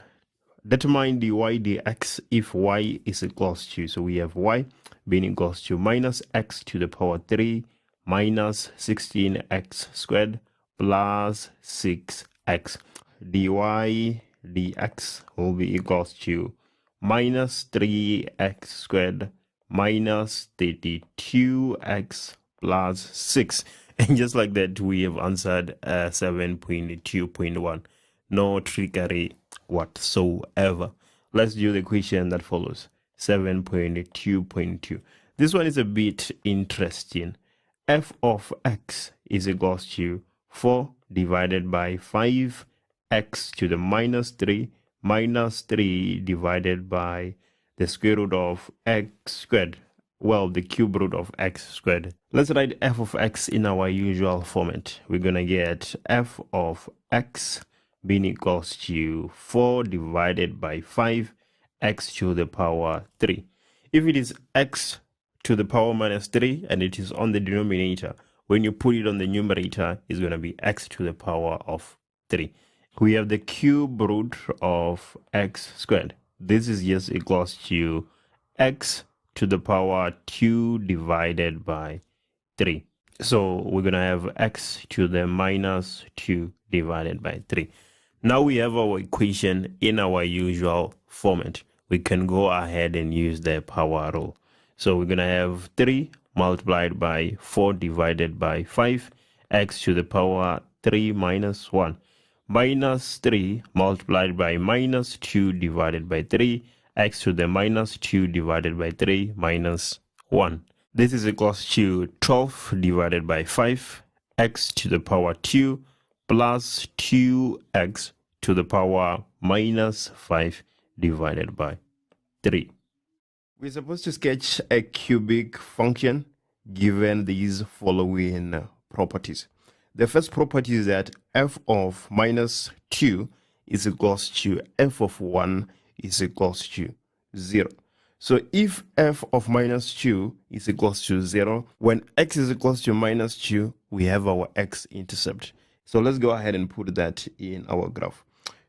Determine dy dx if y is equals to, so we have y being equals to minus x to the power 3 minus 16x squared plus 6x. dy dx will be equals to minus 3x squared minus 32x plus 6. And just like that, we have answered 7.2.1. No trickery whatsoever. Let's do the question that follows. 7.2.2. This one is a bit interesting. F of x is equals to 4 divided by 5x to the minus 3 divided by the square root of x squared. Well, the cube root of x squared. Let's write f of x in our usual format. We're going to get f of x being equals to 4 divided by 5 x to the power 3. If it is x to the power minus 3 and it is on the denominator, when you put it on the numerator, it's going to be x to the power of 3. We have the cube root of x squared. This is just equals to x to the power 2 divided by 3. So we're going to have x to the minus 2 divided by 3. Now we have our equation in our usual format. We can go ahead and use the power rule. So we're going to have 3 multiplied by 4 divided by 5, x to the power 3 minus 1. minus 3 multiplied by minus 2 divided by 3, x to the minus 2 divided by 3 minus 1. This is equals to 12 divided by 5, x to the power 2 plus 2x to the power minus 5 divided by 3. We're supposed to sketch a cubic function given these following properties. The first property is that f of minus 2 is equals to f of 1 is equals to 0. So if f of minus 2 is equals to 0, when x is equals to minus 2, we have our x-intercept. So let's go ahead and put that in our graph.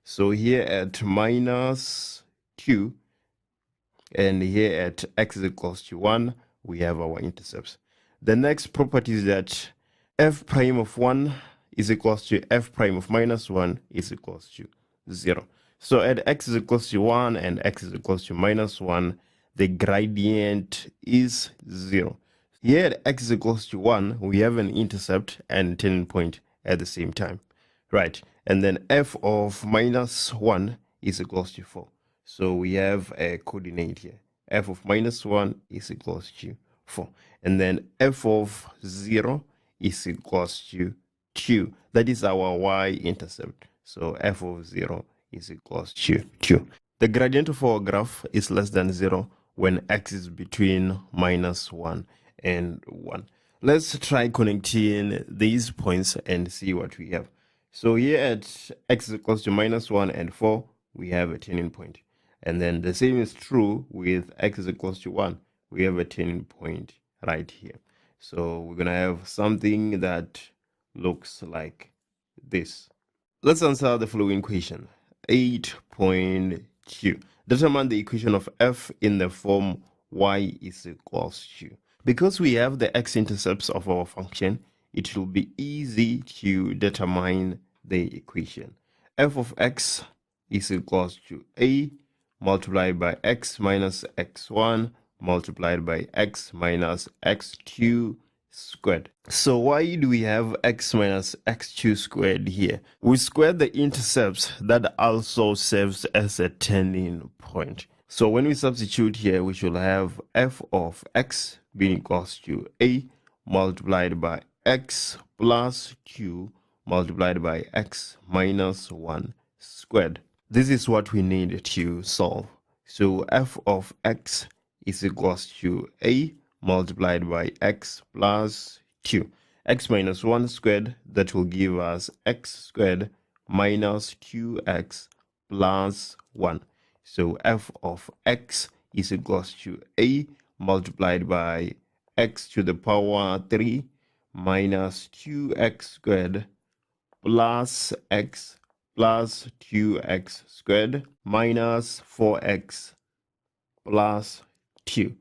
So here at minus 2, and here at x is equals to 1, we have our intercepts. The next property is that f prime of 1 is equals to f prime of minus 1 is equals to 0. So at x is equals to 1 and x is equals to minus 1, the gradient is 0. Here at x is equals to 1, we have an intercept and turning point at the same time. Right, and then f of minus 1 is equals to 4. So we have a coordinate here. F of minus 1 is equals to 4. And then f of 0 is equals to 2. That is our y-intercept. So f of 0 is equals to 2. The gradient of our graph is less than 0 when x is between minus 1 and 1. Let's try connecting these points and see what we have. So here at x is equals to minus 1 and 4, we have a turning point. And then the same is true with x is equals to 1. We have a turning point right here. So we're going to have something that looks like this. Let's answer the following question. 8.2. Determine the equation of f in the form y is equals to. Because we have the x-intercepts of our function, it will be easy to determine the equation. F of x is equals to a multiplied by x minus x1 multiplied by x minus x2 squared. So why do we have x minus x2 squared here? We squared the intercepts that also serves as a turning point. So when we substitute here, we should have f of x being equals to a multiplied by x plus 2 multiplied by x minus 1 squared. This is what we need to solve. So f of x is equals to a multiplied by x plus 2. X minus 1 squared, that will give us x squared minus 2x plus 1. So f of x is equals to a multiplied by x to the power 3 minus 2x squared plus x plus 2x squared minus 4x plus 2.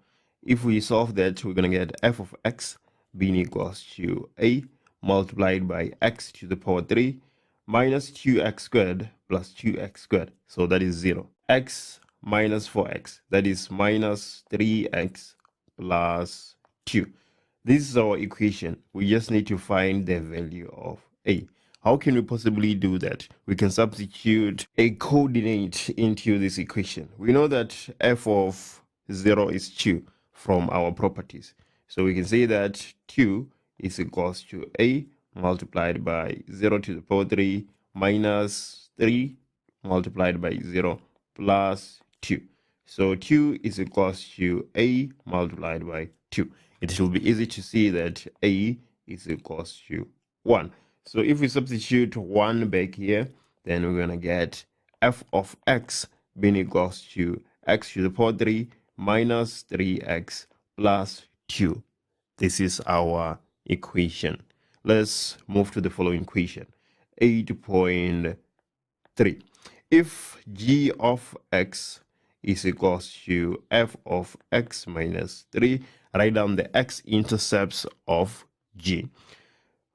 If we solve that, we're going to get f of x being equals to a multiplied by x to the power 3 minus 2x squared plus 2x squared. So that is 0. X minus 4x, that is minus 3x plus 2. This is our equation. We just need to find the value of a. How can we possibly do that? We can substitute a coordinate into this equation. We know that f of 0 is 2 from our properties. So we can say that 2 is equals to a multiplied by 0 to the power 3 minus 3 multiplied by 0 plus 2. So 2 is equals to a multiplied by 2. It will be easy to see that a is equals to 1. So if we substitute 1 back here, then we're going to get f of x being equals to x to the power 3 minus 3x plus 2. This is our equation. Let's move to the following equation. 8.3. If g of x is equals to f of x minus 3, write down the x-intercepts of g.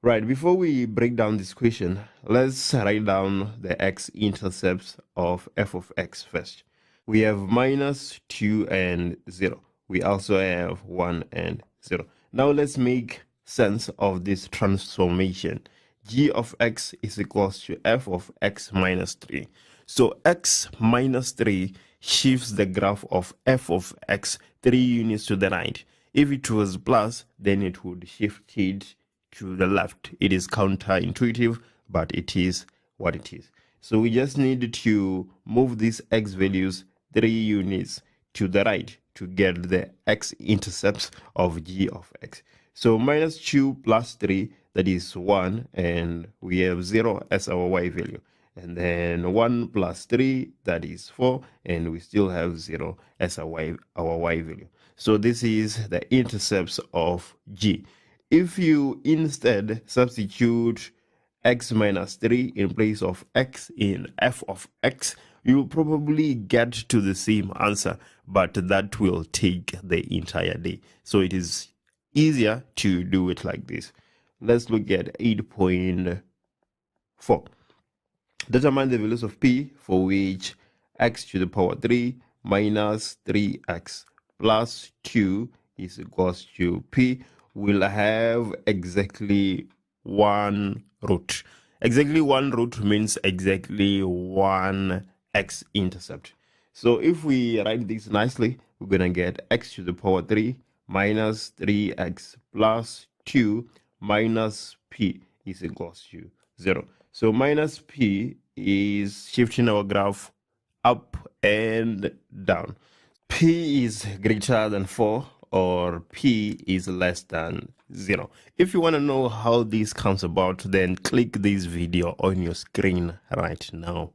Right, before we break down this equation, let's write down the x-intercepts of f of x first. We have minus 2 and 0. We also have 1 and 0. Now let's make sense of this transformation. g of x is equals to f of x minus 3. So x minus 3 shifts the graph of f of x 3 units to the right. If it was plus, then it would shift it to the left. It is counterintuitive, but it is what it is. So we just need to move these x values 3 units to the right to get the x-intercepts of g of x. So minus 2 plus 3, that is 1, and we have 0 as our y value. And then 1 plus 3, that is 4, and we still have 0 as our y value. So this is the intercepts of g. If you instead substitute x minus 3 in place of x in f of x, you will probably get to the same answer, but that will take the entire day. So it is easier to do it like this. Let's look at 8.4. Determine the values of p for which x to the power 3 minus 3x plus 2 is equals to p will have exactly one root. Exactly one root means exactly one x-intercept. So if we write this nicely, we're going to get x to the power 3 minus 3x plus 2 minus p is equals to 0. So minus p is shifting our graph up and down. P is greater than 4 or p is less than 0. If you want to know how this comes about, then click this video on your screen right now.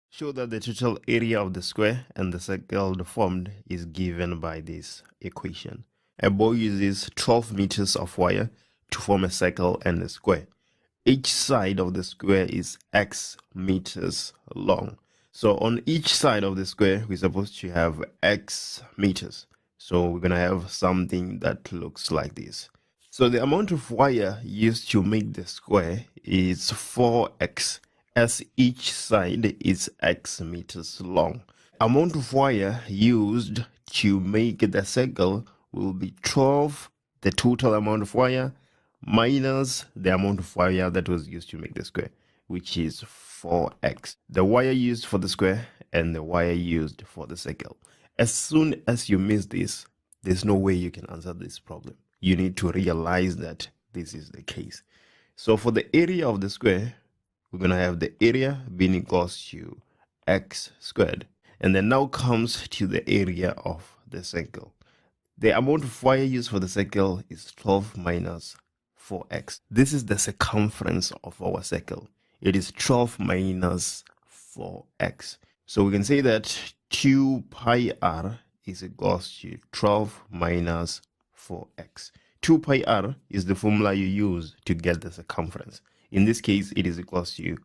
Show that the total area of the square and the circle formed is given by this equation. A boy uses 12 meters of wire to form a circle and a square. Each side of the square is x meters long. So on each side of the square, we're supposed to have x meters. So we're going to have something that looks like this. So the amount of wire used to make the square is 4x, as each side is x meters long. Amount of wire used to make the circle will be 12, the total amount of wire, minus the amount of wire that was used to make the square, which is 4x. The wire used for the square and the wire used for the circle. As soon as you miss this, there's no way you can answer this problem. You need to realize that this is the case. So for the area of the square, we're going to have the area being equals to x squared. And then now comes to the area of the circle. The amount of wire used for the circle is 12 minus 4x. This is the circumference of our circle. It is 12 minus 4x. So we can say that 2 pi r is equals to 12 minus 4x. 2 pi r is the formula you use to get the circumference. In this case, it is equals to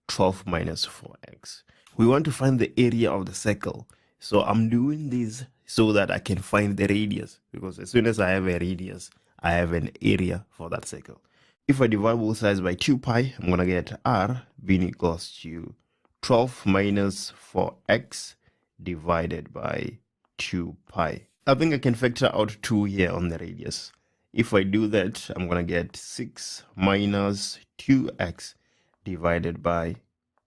12 minus 4x. We want to find the area of the circle. So I'm doing this so that I can find the radius, because as soon as I have a radius, I have an area for that circle. If I divide both sides by 2 pi, I'm going to get r being equals to 12 minus 4x divided by 2 pi. I think I can factor out 2 here on the radius. If I do that, I'm going to get 6 minus 2x divided by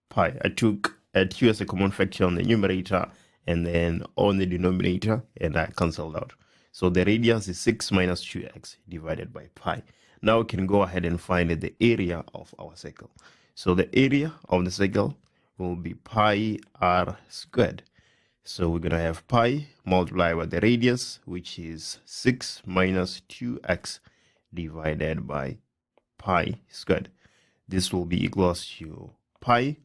pi. I took a 2 as a common factor on the numerator and then on the denominator, and I cancelled out. So the radius is 6 minus 2x divided by pi. Now we can go ahead and find the area of our circle. So the area of the circle will be pi r squared. So we're going to have pi multiplied by the radius, which is 6 minus 2x divided by pi squared. This will be equals to pi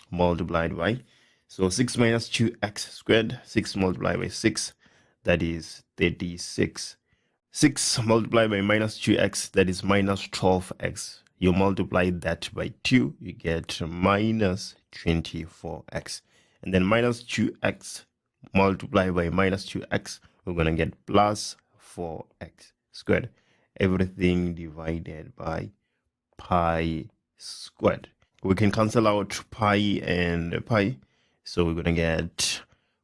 multiplied by, so 6 minus 2x squared, 6 multiplied by 6, that is 36. 6 multiplied by minus 2x, that is minus 12x. You multiply that by 2, you get minus 24x. And then minus 2x multiplied by minus 2x, we're going to get plus 4x squared. Everything divided by pi squared. We can cancel out pi and pi. So we're going to get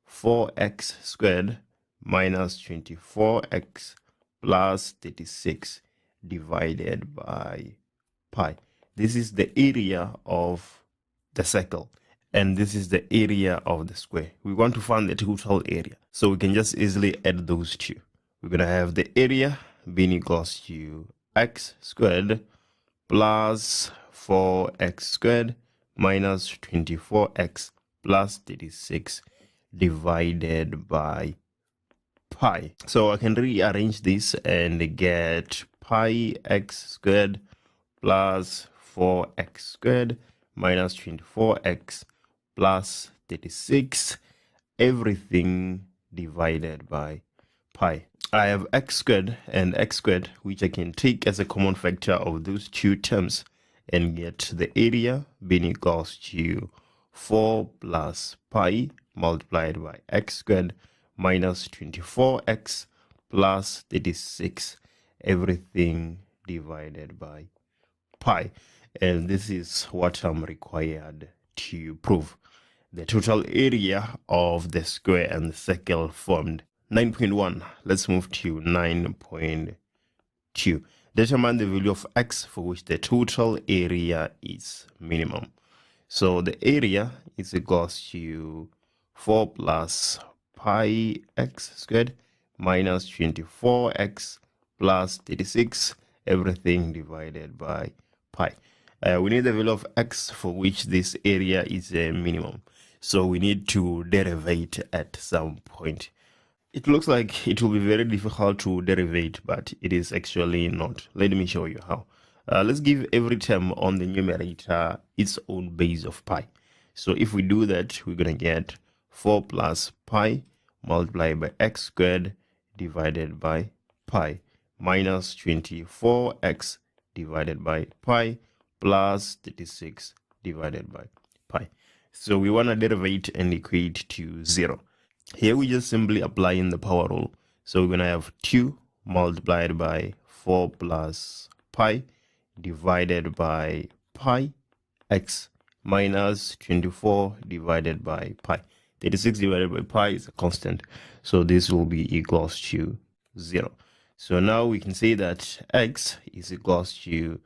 4x squared minus 24x plus 36 divided by pi. This is the area of the circle, and this is the area of the square. We want to find the total area, so we can just easily add those two. We're going to have the area being equals to x squared plus 4x squared minus 24x plus 36 divided by pi. So I can rearrange this and get pi x squared plus 4x squared minus 24x plus 36, everything divided by pi. I have x squared and x squared, which I can take as a common factor of those two terms and get the area being equals to 4 plus pi multiplied by x squared minus 24x plus 36, everything divided by pi. And this is what I'm required to prove. The total area of the square and the circle formed. 9.1. Let's move to 9.2. Determine the value of x for which the total area is minimum. So the area is equals to 4 plus pi x squared minus 24x plus 36, everything divided by pi. We need the value of x for which this area is a minimum. So we need to derivate at some point. It looks like it will be very difficult to derivate, but it is actually not. Let me show you how. Let's give every term on the numerator its own base of pi. So if we do that, we're going to get 4 plus pi multiplied by x squared divided by pi minus 24x divided by pi plus 36 divided by pi. So we want to derivate and equate to 0. Here we just simply apply in the power rule. So we're going to have 2 multiplied by 4 plus pi divided by pi x minus 24 divided by pi. 36 divided by pi is a constant. So this will be equals to 0. So now we can say that x is equals to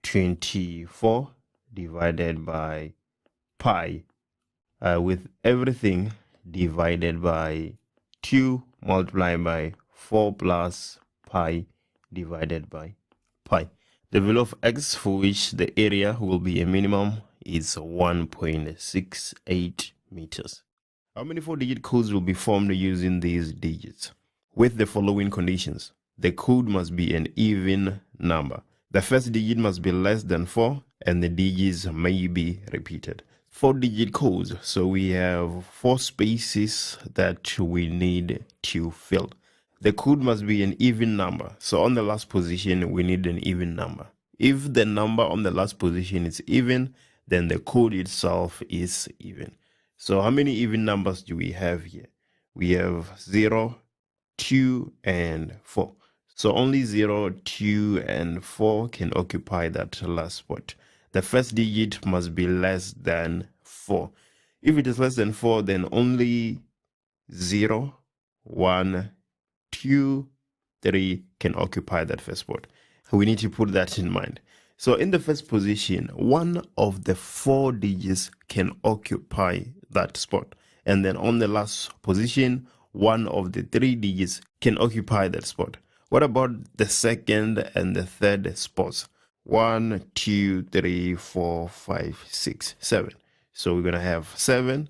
24 divided by pi with everything divided by 2 multiplied by 4 plus pi divided by pi. The value of x for which the area will be a minimum is 1.68 meters. How many 4-digit codes will be formed using these digits? With the following conditions. The code must be an even number. The first digit must be less than 4 and the digits may be repeated. 4-digit codes, so we have 4 spaces that we need to fill. The code must be an even number, so on the last position we need an even number. If the number on the last position is even, then the code itself is even. So how many even numbers do we have here? We have 0, 2, and 4. So only 0, 2, and 4 can occupy that last spot. The first digit must be less than 4. If it is less than 4, then only 0, 1, 2, 3 can occupy that first spot. We need to put that in mind. So in the first position, one of the 4 digits can occupy that spot. And then on the last position, one of the 3 digits can occupy that spot. What about the second and the third spots? 1, 2, 3, 4, 5, 6, 7. So we're going to have 7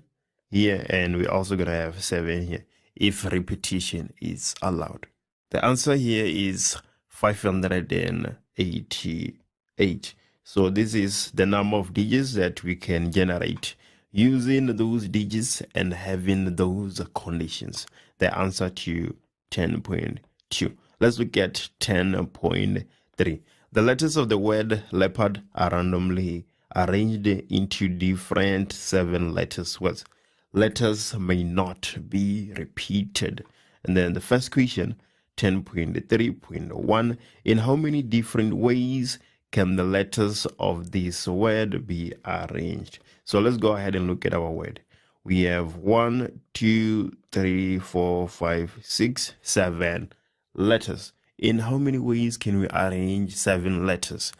here and we're also going to have 7 here if repetition is allowed. The answer here is 588. So this is the number of digits that we can generate using those digits and having those conditions. The answer to 10.2. Let's look at 10.3. The letters of the word leopard are randomly arranged into different 7 letters words. Letters may not be repeated. And then the first question, 10.3.1, in how many different ways can the letters of this word be arranged? So let's go ahead and look at our word. We have 1, 2, 3, 4, 5, 6, 7 letters. In how many ways can we arrange 7 letters?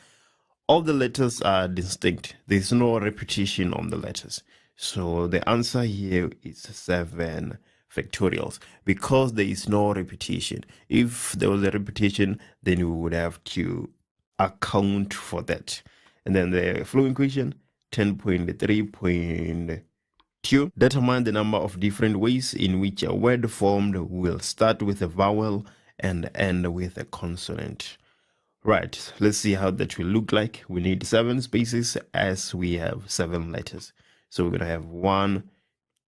All the letters are distinct. There's no repetition on the letters. So the answer here is 7 factorials because there is no repetition. If there was a repetition, then we would have to account for that. And then the following question, 10.3.2, determine the number of different ways in which a word formed will start with a vowel and end with a consonant. Right, let's see how that will look like. We need 7 spaces as we have 7 letters. So we're going to have 1,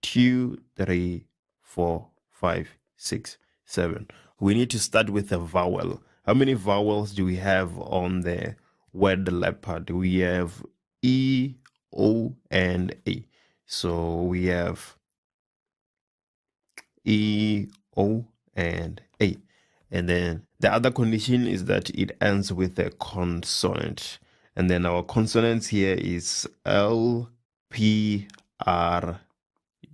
2, 3, 4, 5, 6, 7. We need to start with a vowel. How many vowels do we have on the word leopard? We have E, O, and A. So we have E, O, and A. And then the other condition is that it ends with a consonant. And then our consonants here is L, P, R,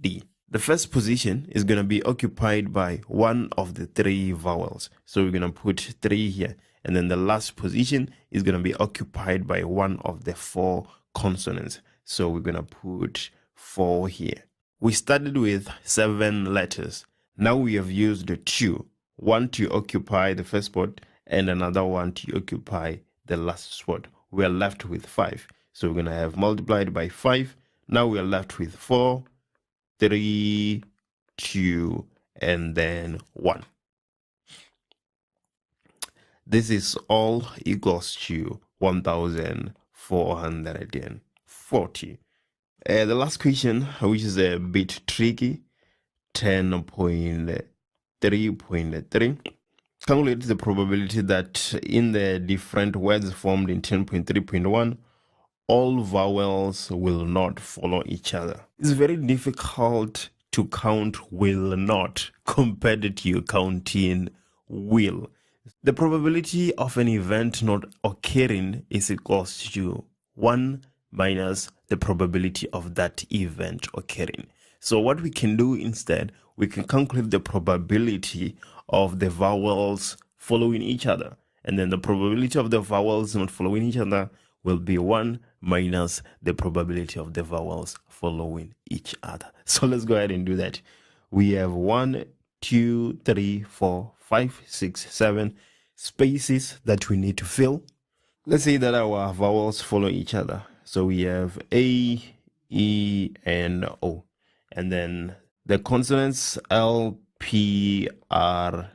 D. The first position is going to be occupied by one of the 3 vowels. So we're going to put 3 here. And then the last position is going to be occupied by one of the 4 consonants. So we're going to put 4 here. We started with 7 letters. Now we have used 2. One to occupy the first spot and another one to occupy the last spot. We are left with 5. So we're going to have multiplied by 5. Now we are left with 4, 3, 2, and then 1. This is all equals to 1,440. The last question, which is a bit tricky, 10.3.3, calculate the probability that in the different words formed in 10.3.1, all vowels will not follow each other. It's very difficult to count will not compared to counting will. The probability of an event not occurring is equals to 1 minus the probability of that event occurring. So what we can do instead, we can calculate the probability of the vowels following each other. And then the probability of the vowels not following each other will be 1 minus the probability of the vowels following each other. So let's go ahead and do that. We have 1, 2, 3, 4, 5, 6, 7 spaces that we need to fill. Let's say that our vowels follow each other. So we have A, E, and O. And then the consonants L, P, R,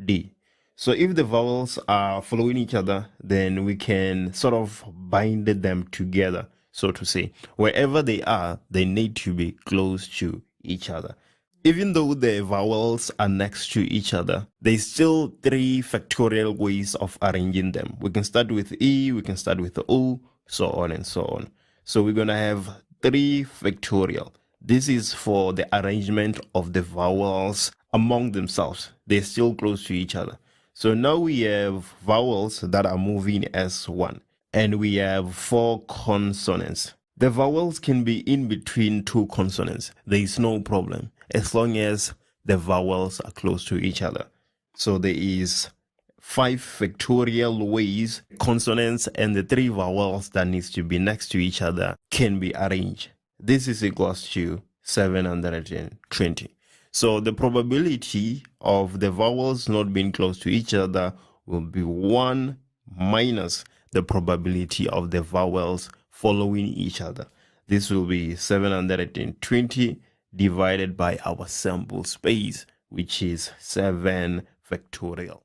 D. So if the vowels are following each other, then we can sort of bind them together, so to say. Wherever they are, they need to be close to each other. Even though the vowels are next to each other, there's still 3 factorial ways of arranging them. We can start with E, we can start with O, so on and so on. So we're going to have 3 factorial. This is for the arrangement of the vowels among themselves. They're still close to each other. So now we have vowels that are moving as one, and we have 4 consonants. The vowels can be in between 2 consonants. There is no problem as long as the vowels are close to each other. So there is 5 factorial ways consonants and the 3 vowels that needs to be next to each other can be arranged. This is equals to 720. So the probability of the vowels not being close to each other will be 1 minus the probability of the vowels following each other. This will be 720 divided by our sample space, which is 7 factorial.